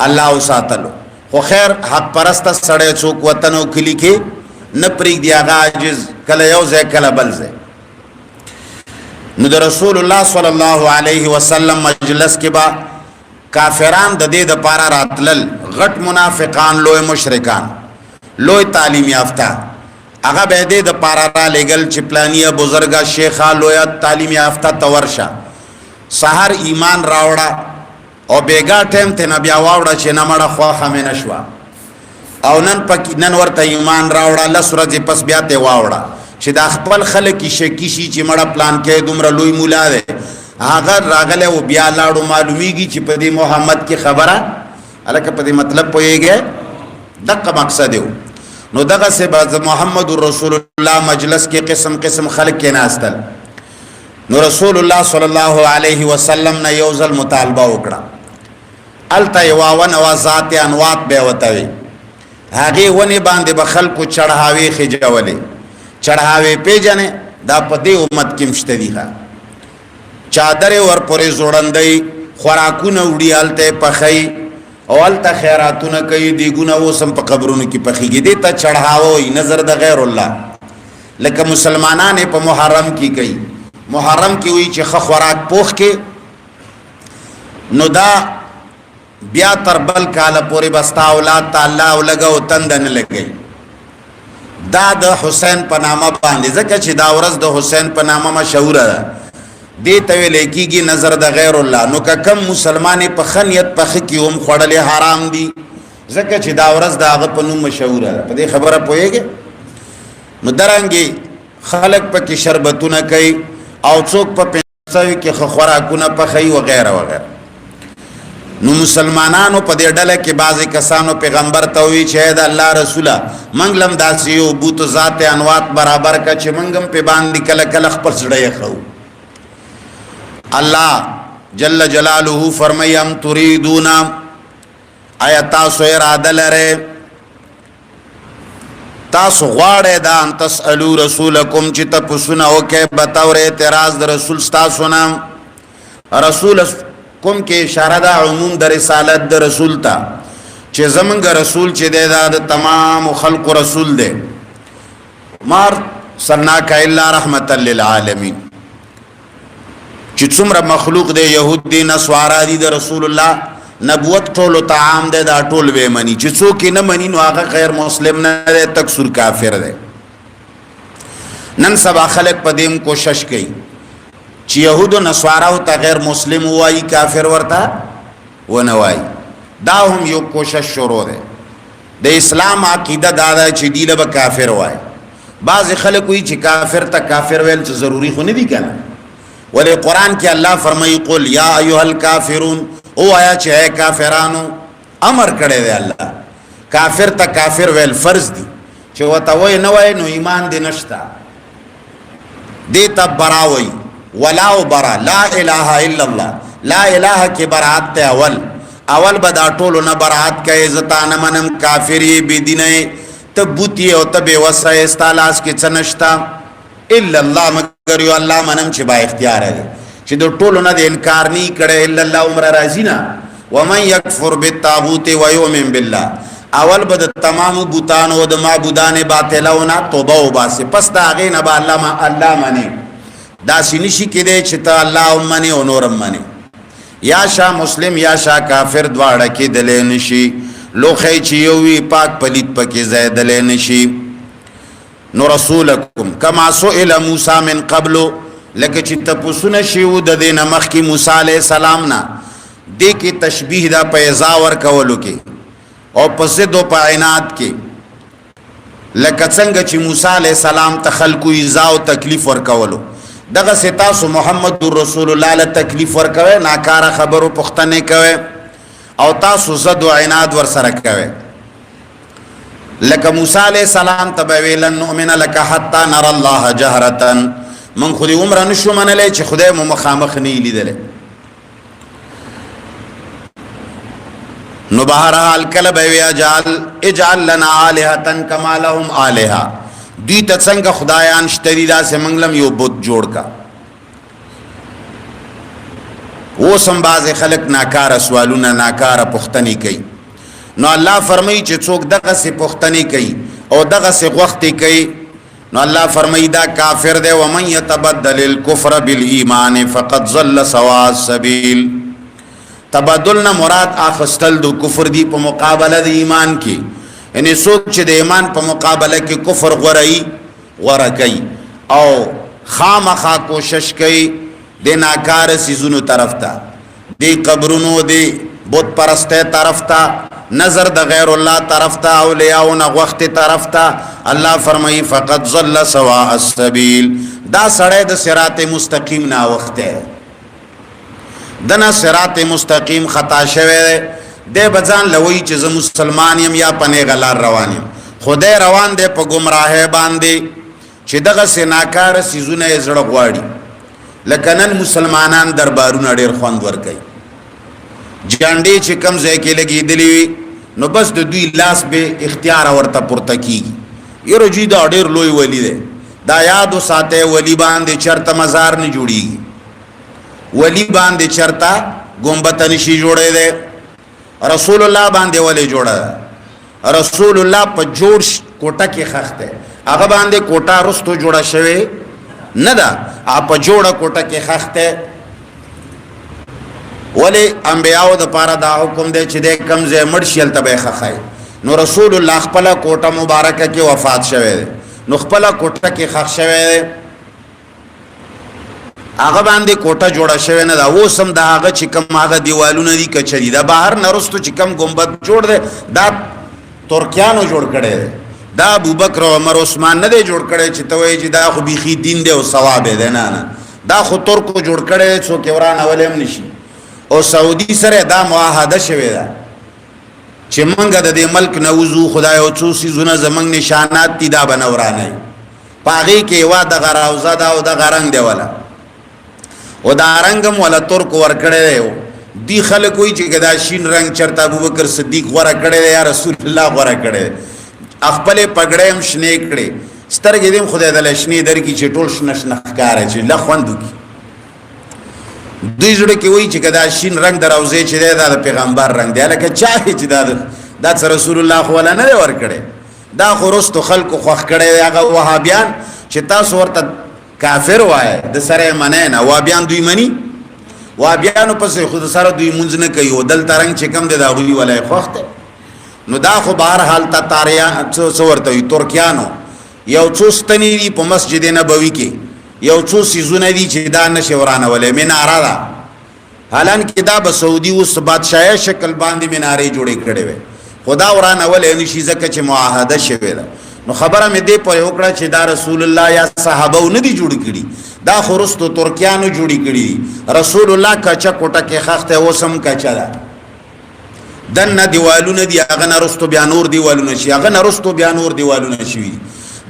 الله وساتلو خو خیر حق پرست سړی څوک وطن او کلی کې نه پرېږدي هغه عاجز کله یو ځای کله بل ځای نو د رسول الله صلی الله علیه وسلم مجلس کې با کافران د دې د پاره راتلل غټ منافقان لوی مشرکان لوی تعلیم یافته هغه به دې د پاره را لګل چې پلانیه بزرګه شیخه لوی تعلیم یافته تورشه سحر ایمان راوړه او بیگا ټیم ته نبی واوړه چې نه مړه خواخه مې نشوا او نن ورته ایمان راوړه لس ورځې پس بیا ته واوړه چې دا خپل خلک شکی شي چې مړه پلان کې دومره لوی مولا دی هغه راغله او بیا لاړو معلومیږي چې په دې محمد کې خبره الکه په دې مطلب پويږي دغه مقصد یو نو دغه سه بعد محمد رسول الله مجلس کې قسم قسم خلق کې ناستل نو رسول الله صلی الله علیه وسلم نه یو ځل مطالبه وکړه الته یواون او ذات انوات به وتوي هغه ونی باندې بخل کو چړهاوي خجولې چړهاوي پیجنې دا په دې امت کې مشته دي چادر ور پورې زوړندې خوراکونه وړي الته پخې او الته خیراتونه کوي دیګونه وسم په قبرونو کې پخېږي دي ته چړهاوي نظر د غیر الله لکه مسلمانانه په محرم کې کوي محرم کې وی چې خوراک پوخ کې نو دا بیا تر بل کاله پورې بستا اولاد تعالی او لګو تندن لګي دا د حسین په نامه باندې ځکه چې دا ورځ د حسین په نامه مشهور ده دې ته ویل کېږي نظر د غیر الله نو کم مسلمان په خنیت په خکې هم خړلې حرام دي ځکه چې دا ورځ د هغه په نوم مشهور ده په دې خبره پوهیږي نو درانګي خلق په کې شربتونه کوي او څوک په پیسوي کې خوراکونه پخې وغیرہ وغیرہ نو مسلمانانو په دې ډله کې بعضی کسانو پیغمبر ته وی چې دا الله رسوله منګلم داسې یو بوت ذات انوات برابر کا چې منګم په باندې کله کله خپل سړی خو الله جل جلاله فرمایم تريدون آیات سو اراده لره تاسو غواړئ دا ان تسالو رسولکم چې تاسو نه وکي بتاور اعتراض د رسول تاسو نه رسول کوم کې اشاره ده عموم د رسالت د رسول ته چې زمونږ رسول چې دا د تمام خلق رسول دی مار سناک الا رحمت للعالمین چې څومره مخلوق دی يهود دي نسوارا دي د رسول الله نبوت ټول تعام دی دا ټول به مني چې څوک نه مني نو هغه غیر مسلم نه دی تکسر کافر دی نن سبا خلق پدیم کوشش کوي چې يهود او نسوارا او غیر مسلم وای کافر ورته ونه وای دا هم یو کوشش شروع ده د اسلام عقیده دا ده چې دی له کافر وای بعض خلک وای چې کافر ته کافر ویل څه ضروری خو نه دی کنه ولی قرآن کې الله فرمایي قل یا ایها الکافرون او آیا چې اے کافرانو امر کړی دی الله کافر ته کافر ویل فرض دی چې وته وای نه وای نو ایمان دې نشتا دې ته براوي ولا برا لا اله الا الله لا اله کې برات ته اول بدا ټولو نه برات کوي زتان منم کافری بی دینه ته بوتی او ته به وسه استالاس کې چنشتا الا الله مگر یو الله منم چې با اختیار دی چې د ټولو نه د انکار نه کړي الا الله عمر رازینا ومن یکفر بالطاغوت ويؤمن بالله اول بد تمام بوتان او د معبودان باطلونه توبه او باسه پس دا غي نه با الله منی دا سینشي کې دی چې ته الله منی او نورم منی یا شا مسلم یا شا کافر دواړه کې دلې نشي لوخی چې یو وی پاک پلیت پکې زید دلې نشي نو رسولکم کما سئل موسی من قبل لکه چې تاسو نشیو د دین مخ کې موسی علی السلام نه دې کې تشبیه دا پیزا ور کولو کې او پسې دو پاینات کې لکه څنګه چې موسی علی السلام ته خلقو ایزا او تکلیف ور کولو دغه ستاسو محمد رسول الله له تکلیف ور کوي ناکاره خبرو پختنه کوي او تاسو زد او عناد ور سره کوي لکه موسی علیہ السلام تبویلن نؤمن لك حتى نرى الله جهرة من خودی عمر نشو منلی چې خدای مو مخامخ نه لیدل نو بہرحال کله به وی اجعل لنا الہتن کما لهم الہا دوی ته څنګه خدایان شتری دا سه منګلم یو بت جوړ کا و سم باز خلق ناکاره سوالونه ناکاره پختنی کوي نو الله فرمایي چې څوک دغه سه پختنی کوي او دغه سه وختي کوي نو الله فرمایي دا کافر دی و من يتبدل الكفر بالایمان فقد ضل سواء السبيل تبادلنا مراد اخستل دو کفر دی په مقابله د ایمان کې یعنی څوک چې د ایمان په مقابله کې کفر غوړی کوي او خامخا کوشش کوي د ناکار سيزونو طرف ته دی قبرونو دی بت پرسته طرف ته نظر د غیر الله طرف ته اولیاء او وخت طرف ته الله فرمایي فقط ضل سواء السبيل دا سړی د صراط مستقیم نه وخته دنا صراط مستقیم خطا شوه د بزان لوی چې ز مسلمان يم یا پنه غلار روان يم خدای روان دی په گمراهه باندې چې دغه سناکار سيزونه زړه غواړي لکه نن مسلمانان دربارونه ډیر خوند ور کوي جانډي چې کم ځای کې لګي دلی نو بس د دوی لاس به اختیار ورته پورته کیږي یره جی دا ډیر لوی ولی دی دا یاد ساته ولی باندې چرته مزار نه جوړیږي ولی باندې چرتا گنبد نشي جوړې ده رسول الله باندې ولی جوړه رسول الله په جوړ کوټه کې خخته هغه باندې کوټه رستو جوړه شوی نه ده په جوړه کوټه کې خخته ولی انبیاء د پاره دا حکم دی چې د کمزه مرشل تبه خخای نو رسول الله خپل کوټه مبارکه کې وفات شوی نو خپل کوټه کې خخ شوی هغه باندې کوټه جوړه شوی نه دا اوسم دا هغه چې کوم هغه دیوالونه دي کچري دا بهر نرستو چې کوم گنبد جوړ دی دا ترکیانو جوړ کړي دا ابوبکر او عمر عثمان نه دی جوړ کړي چې توي چې دا خو بيخي دین دی او ثواب دی نه دا خو ترکو جوړ کړي څو کې ورانه ولیم نشي او سعودي سره دا معاهده شوی دا چې منګه د دې ملک نوزو خدای او څو سيزونه زمنګ نشانات دي دا بنورانه پاغي کې وا د غراوزه دا او د غرنګ دی ولا او دا رنگم ولا ترک ور کړي دی خلک وی چې دا شین رنگ چرته ابوبکر صدیق ور کړي یا رسول الله ور کړي خپل پګړېم شنه کړي سترګې دې خدای د لښنې در کی چې ټول شنه ښکار چې لخوندو کی دوی زړه کې وی چې دا شین رنگ دروځي چې دا د پیغمبر رنگ دی لکه چا چې دا رسول الله خو ولا نه ور کړي دا خو رستو خلکو خوخ کړي هغه وهابیان چې تاسو ورته کافر وای د سره منه نه وابیان دوی منی وابیانو پس خود سره دوی مونږ نه کوي او دل ترنګ چې کم د داغوی ولای خوخته نو دا خو بهر حال ته تاریا څو ورته وي ترکیانو یو څو ستنی په مسجد نبوي کې یو څو سيزونه دي چې دا نشه ورانه ولې مناره ده حالان کې دا به سعودي اوس بادشاہي شکل باندې منارې جوړې کړې وي خدا ورانه ولې نشي ځکه چې معاهده شوی ده نو خبره مې دې په وکړه چې دا رسول الله یا صحابه نه دي جوړ کړي دا خورستو ترکیانو جوړی کړي رسول الله کچا کوټه کې خخته وسم کچا ده دنه دیوالونه دی هغه نرستو بیا نور دیوالونه شي هغه نرستو بیا نور دیوالونه شي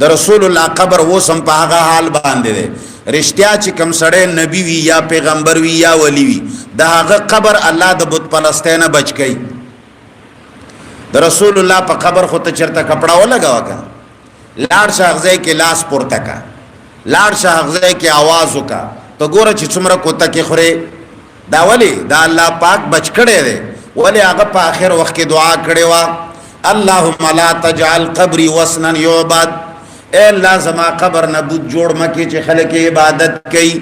د رسول الله قبر وسم په هغه حال باندې ده رښتیا چې کم سړی نبی وی یا پیغمبر وی یا ولی وی دا هغه قبر الله د بت پلسطینه بچ کړي د رسول الله په قبر خو ته چرته کپڑا ولګاو کا لاړ شاغزه کې لاس پورته کا لاړ شاغزه کې आवाज وکا ته ګوره چې څومره کوته کې خوره دا ولی دا الله پاک بچ کړي دی ولی هغه په اخر وخت کې دعا کړي وا اللهم لا تجعل قبري وسنا يعبد اے الله زما قبر نه بوت جوړ مکه چې خلک عبادت کوي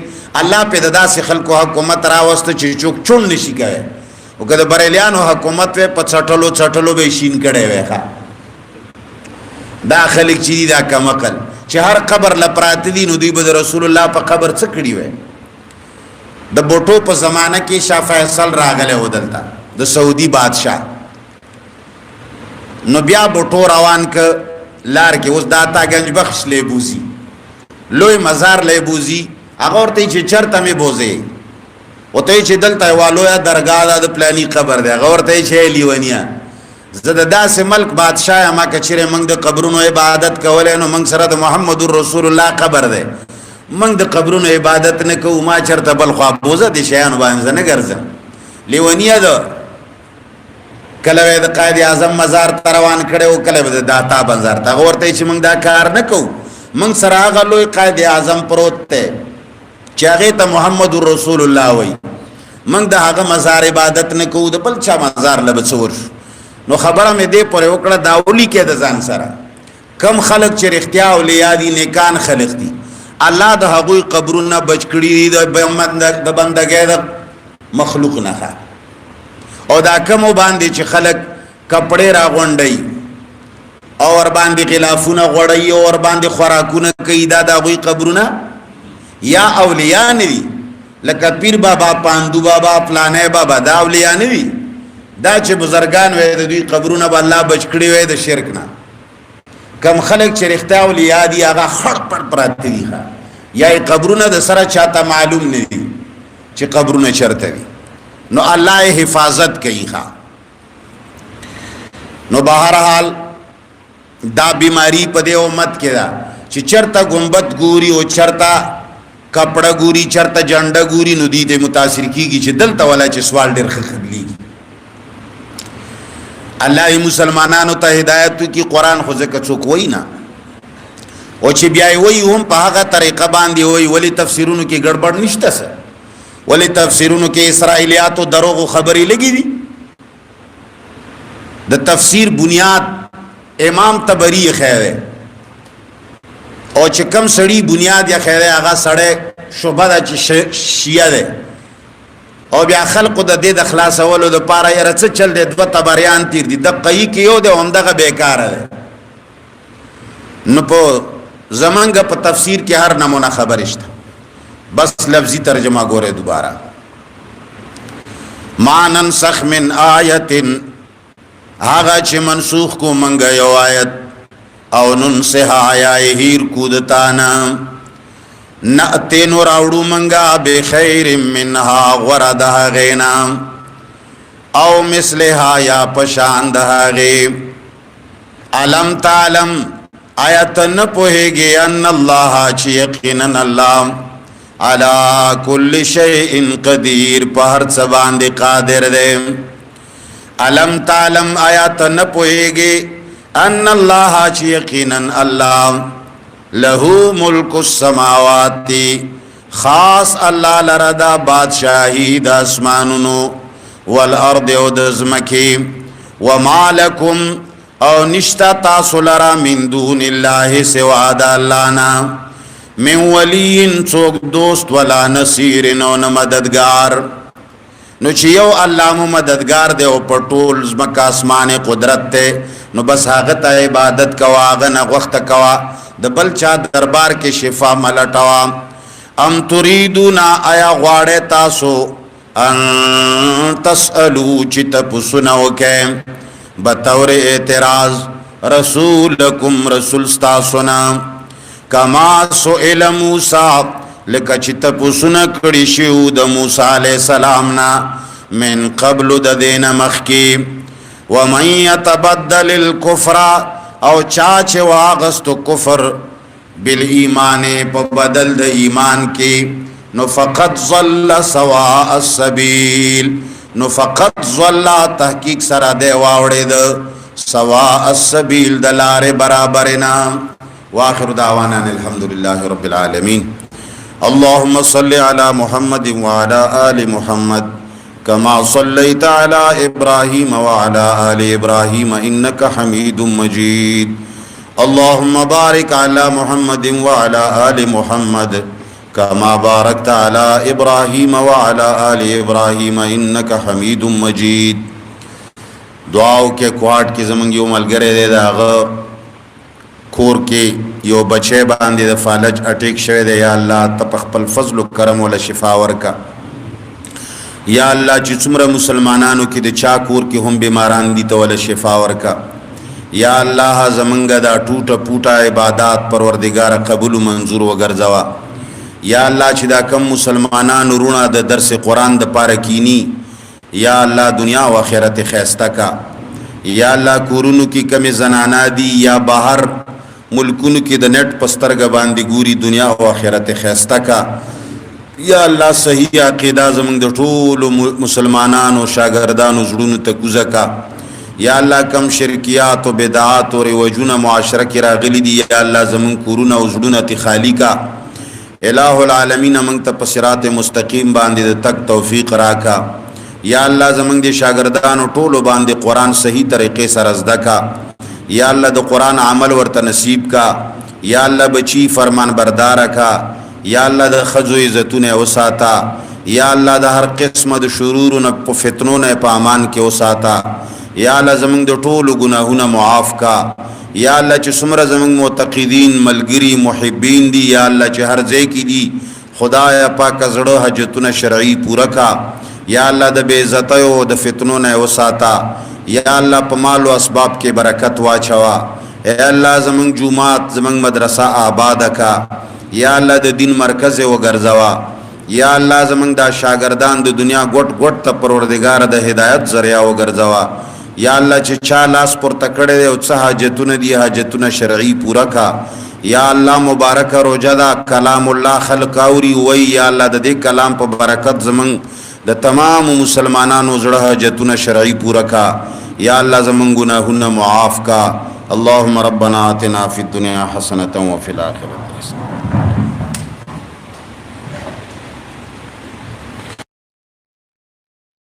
الله په داسې خلکو حکومت راوست چې چوک چون نشي کوي او کله بریلیانو حکومت په چټلو به شین کړي وای دا خلک چې دا کمقل چې هر قبر لپرات دي نو دوی به رسول الله په قبر څه کړي وای د بوټو په زمانہ کې شاه فیصل راغله ودلتا د سعودي بادشاہ نو بیا بوټو روان ک لار کې اوس داتا گنج بخش لیبوزی لوی مزار لیبوزی هغه ورته چې چرته می بوزي او ته چې دلته والویا درگاه د پلاني قبر دی هغه ورته چې لیونیا زده داسې ملک بادشاہ ما کچره موږ د قبرونو عبادت کولای نو موږ سره د محمد رسول الله قبر دی موږ د قبرونو عبادت نه کوو ما چرته بل خو بوزه دي شیان باندې نه ګرځم لیونیا ده کله د قائد اعظم مزار ته روان کړو کله د داتا بازار ته ورته چې موږ دا کار نه کوو موږ سره هغه لوی قائد اعظم پروت ته چې هغه ته محمد رسول الله وای موږ د هغه مزار عبادت نه کوو د بل چا مزار لبڅور نو خبره مې دې پرې وکړه داولی کې د ځان سره کم خلق چې رښتیا اولیاء دي نیکان خلق دي الله د هغوی قبرونه بچ کړي د بندګۍ د مخلوق نه او دا کم باندې چې خلق کپڑے را غونډي او ور باندې غلافونه غړي او ور باندې خوراکونه کوي دا د هغوی قبرونه یا اولیاء نه دي لکه پیر بابا پاندو بابا پلانې بابا دا اولیاء نه دي دا چې بزرگان وې د دوی قبرونه به الله بچ کړي وې د شرک نه کم خلق چې رښتیا اولیاء دي هغه خړ پړ پراته دي یا قبرونه د سره چاته معلوم نه دي چې قبرونه چرته دي نو الله حفاظت کوي نو بهرحال دا بیماری په دې امت کې دا چې چرته گنبد ګوري او چرته کپڑا ګوري چرته جنډه ګوري نو دي ته متاثر کیږي چې دلته ولا چې سوال ډېر خبرلی الله مسلمانانو ته هدایت کی قران خو ځکه څوک وای نه او چې بیا وای هم په هغه طریقه باندې وای ولی تفسیرونو کې ګډوډ نشته سه ولی تفسیرونو کې اسرائیلیات او دروغ خبري لګي دي د تفسیر بنیاد امام طبری خیره او چې کم سړی بنیاد یا خیره هغه سړی شوبه د شیعه ده او بیا خلق د دې د خلاص اولو د پاره یې رڅ چل دې دوه تبریان تیر دي د قئی کې یو د همدغه بیکار ده نو په زمانګه په تفسیر کې هر نمونه خبر شته بس لفظی ترجمه ګوره دوباره ما ننسخ من آیت هغه چې منسوخ کو منګه یو آیت او ننسها یا هیر کودتانا نأتین راوڑو منگا بخیر منها غردها غینا او مثلها یا پشاندها غی علم تعلم آیت نپوہیگی ان اللہ چی یقینن اللہ علا کل شیء قدیر پہر سبان دی قادر دے علم تعلم آیت نپوہیگی ان اللہ چی یقینن اللہ لہو ملک السماوات خاص اللہ لردا بادشاہی دا اسمانونو والارض او دزمکی وما لکم او نشتا تاسو لرا من دون اللہ سوا دا اللہ نا من ولین چوک دوست ولا نصیر نو مددگار نو چې یو الله مو مددگار دی او په ټول ځمکه اسمان قدرت ته نو بس هغه ته عبادت کوا هغه نه وخت کوا د بل چا دربار کې شفا ملټوا ام تريدون آیا غواړی تاسو ان تسألو چې تاسو نه وکې بطور اعتراض رسولکم رسول تاسو نه کما سئل موسی لکه چې تاسو نه کړی شو د موسی علی السلام نه من قبل د دین مخکی ومن يتبدل الكفر او چا چې واغست کفر بالایمان په بدل د ایمان کې نو فقط ضل سواء السبيل نو فقط ضل تحقیق سره دی واوړې د سواء السبيل د لارې برابرنا واخر دعوانا الحمد لله رب العالمين اللهم صل على محمد وعلى آل محمد كما صليت على إبراهيم وعلى آل إبراهيم إنك حميد مجيد اللهم بارك على محمد وعلى آل محمد كما باركت على إبراهيم وعلى آل إبراهيم إنك حميد مجيد دعاو کے کوارٹ کی زمانگیو ملگرے دے داغا کور کې یو بچه باندې د فالج اٹیک شوه دی یا الله تپخپل فضل و کرم ولا شفا ورکا یا الله چې څومره مسلمانانو کې د چا کور کې هم بیماران دي ته ولا شفا ورکا یا الله زمنګ دا ټوټه پوټه عبادت پروردگار قبول منظور وګرځوا یا الله چې دا کم مسلمانانو رونه د درس قران د پاره کینی یا الله دنیا او آخرت خیسته کا یا الله کورونو کې کم زنانا دي یا بهر ملکونو کې د نت پسترګ باندې ګوري دنیا او آخرت خیسته کا یا الله صحیح عقیده زمونږ د ټول مسلمانانو شاګردانو زړونو ته کوزه کا یا الله کم شرکیات او بدعات او رواجونه معاشره کې راغلي دي یا الله زمون کورونه او زړونه تی خالی کا الہ العالمین موږ ته په صراط مستقیم باندې تک توفیق راکا یا الله زمون دي شاګردانو ټولو باندې قران صحیح طریقې سره زده کا یا الله د قران عمل ورته نصیب کا یا الله بچی فرمان بردار کا یا الله د خزو عزتونه وساتا یا الله د هر قسمه د شرور او فتنو نه په امان کې وساتا یا الله زمونږ د ټولو ګناهونه معاف کا یا الله چې څومره زمونږ معتقدین ملګری محبین دي یا الله چې هر ځای کې دي خدای پاک زړه حاجتونه شرعي پورا کا یا الله د بے عزت او د فتنو نه وساتا یا الله په مال او اسباب کې برکت واچوا اے الله زمونږ جمعات زمونږ مدرسه آباد کا یا الله د دین مرکز وګرځوا یا الله زمونږ د شاګردان د دنیا ګټ ګټ ته پروردگار د هدایت ذریعہ وګرځوا یا الله چې چا لاس پر تکړه او څه حاجتونه دي حاجتونه شرعي پورا کا یا الله مبارک روزه دا کلام الله خلق اوري وای یا الله د دې کلام په برکت زمون د تمام مسلمانانو زړه حاجتونه شرعي پورا کا یا الله زمون ګناهونه معاف کا اللهم ربنا آتنا فی الدنيا حسنة وفي الآخرة حسنة